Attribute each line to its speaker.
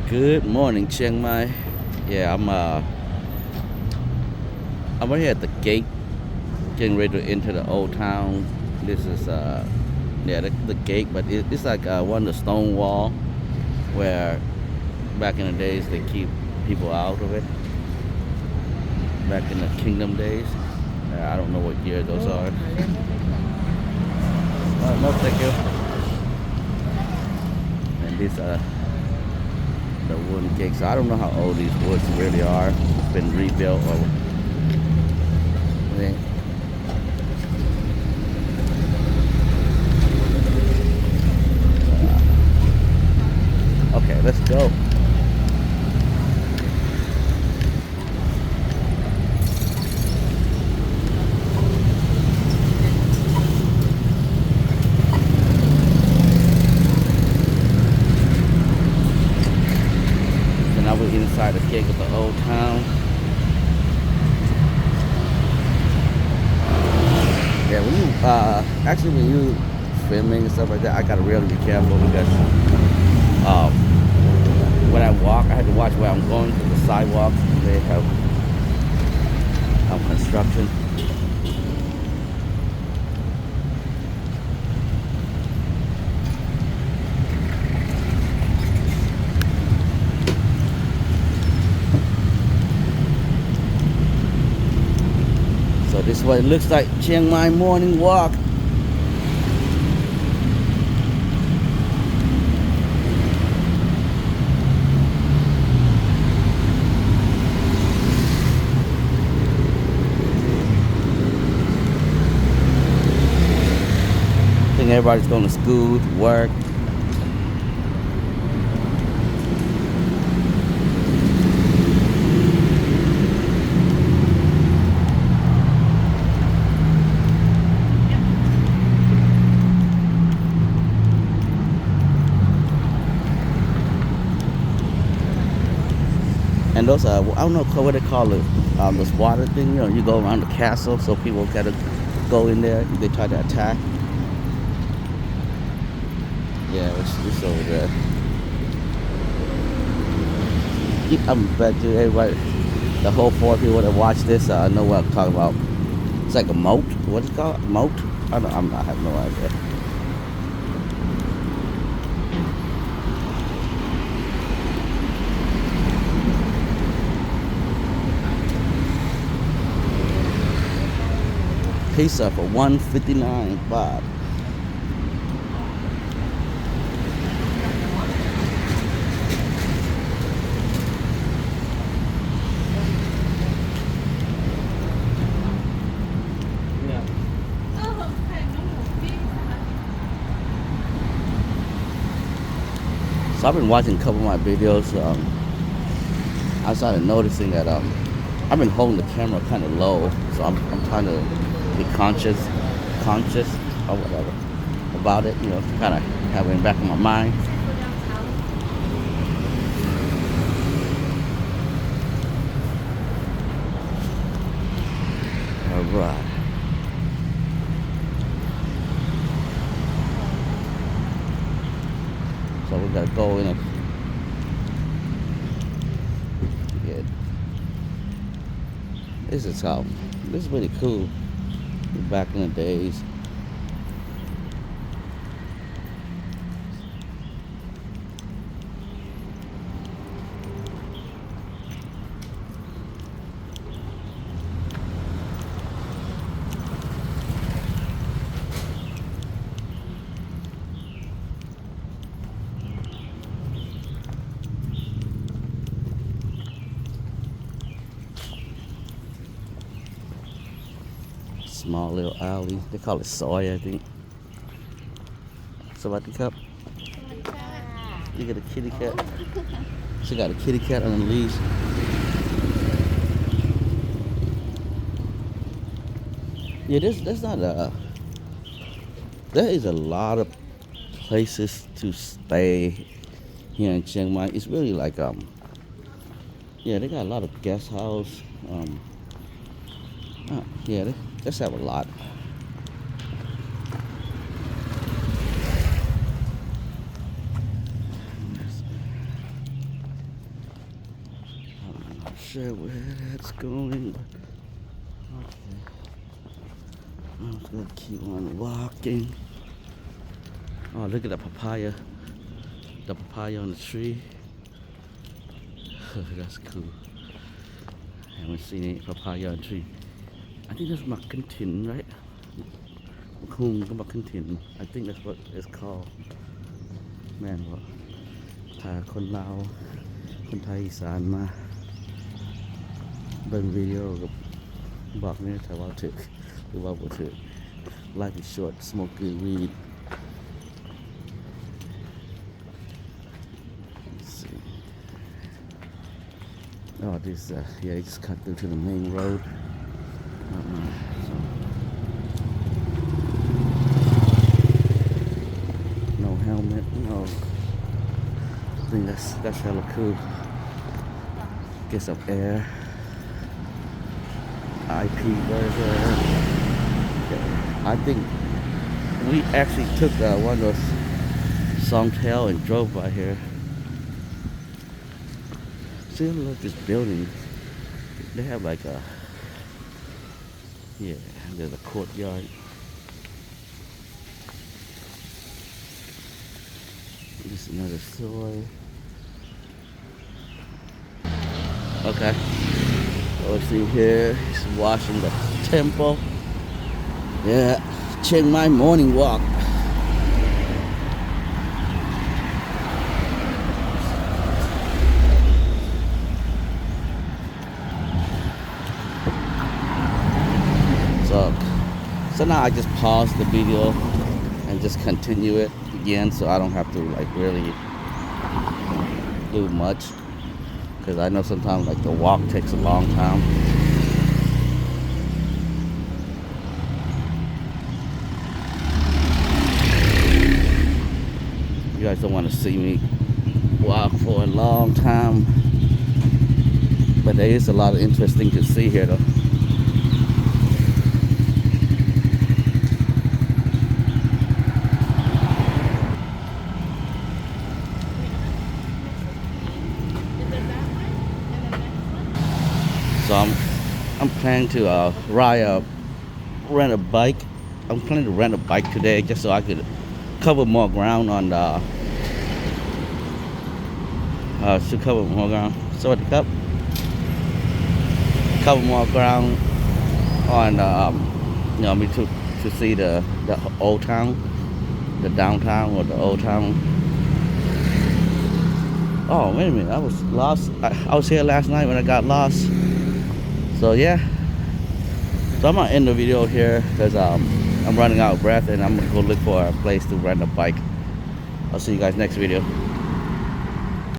Speaker 1: Good morning, Chiang Mai. Yeah, I'm right here at the gate, getting ready to enter the old town. This is the gate, but it's like one of the stone wall where back in the days they keep people out of it. Back in the kingdom days. I don't know what year those are. No, thank you. And these are the wooden gates. So I don't know how old these woods really are. It's been rebuilt or. Okay, let's go. So now we're inside the gate of the old town. Yeah, when you filming and stuff like that, I gotta really be careful because um, when I walk, I have to watch where I'm going to the sidewalks. They have construction. So this is what it looks like, Chiang Mai morning walk. I think everybody's going to school, to work. And those I don't know what they call it, this water thing. You know, you go around the castle, so people gotta go in there. They try to attack. Yeah, it's over there. I'm bet you everybody, the whole four people that watch this, know what I'm talking about. It's like a moat. What is it called? Moat? I have no idea. Pizza for $1.59 baht. So I've been watching a couple of my videos. I started noticing that I've been holding the camera kind of low, so I'm trying to be conscious or whatever about it. You know, kind of have it in the back of my mind. All right. So we gotta go in and get. This is really cool. Back in the days. Small little alley. They call it soy, I think. Sawadee cup. You get a kitty cat. She got a kitty cat on a leash. Yeah, that's not a. There is a lot of places to stay here in Chiang Mai. It's really like yeah, they got a lot of guest house. Yeah, they just have a lot. sure where that's going, but okay. I'm just gonna keep on walking. Oh, look at the papaya. The papaya on the tree. That's cool. I haven't seen any papaya on the tree. I think that's makantin, right? Makantin. I think that's what it's called. Man, what? พาคนลาวคนไทยอีสานมาเบิ่งวิดีโอกับบอกนี่ถ้าว่าถึกหรือว่าบ่ถึก Life is short, smoke good weed. Let's see. Oh, this yeah, you just cut through to the main road. So, no helmet, no. I think that's hella cool. Get some air. IP burger. I think we actually took one of those Songtail and drove by here. See, I love this building. They have like a, yeah, there's a courtyard. This is another store. Okay. Let's see here. He's washing the temple. Yeah. Chiang Mai morning walk. So now I just pause the video and just continue it again, so I don't have to like really do much, because I know sometimes like the walk takes a long time. You guys don't want to see me walk for a long time, but there is a lot of interesting to see here though. So I'm planning to rent a bike. I'm planning to rent a bike today just so I could cover more ground on the to cover more ground. So what cup? Cover more ground on you know, to see the old town, the downtown or the old town. Oh wait a minute, I was lost. I was here last night when I got lost. So yeah, so I'm gonna end the video here because I'm running out of breath and I'm gonna go look for a place to rent a bike. I'll see you guys next video.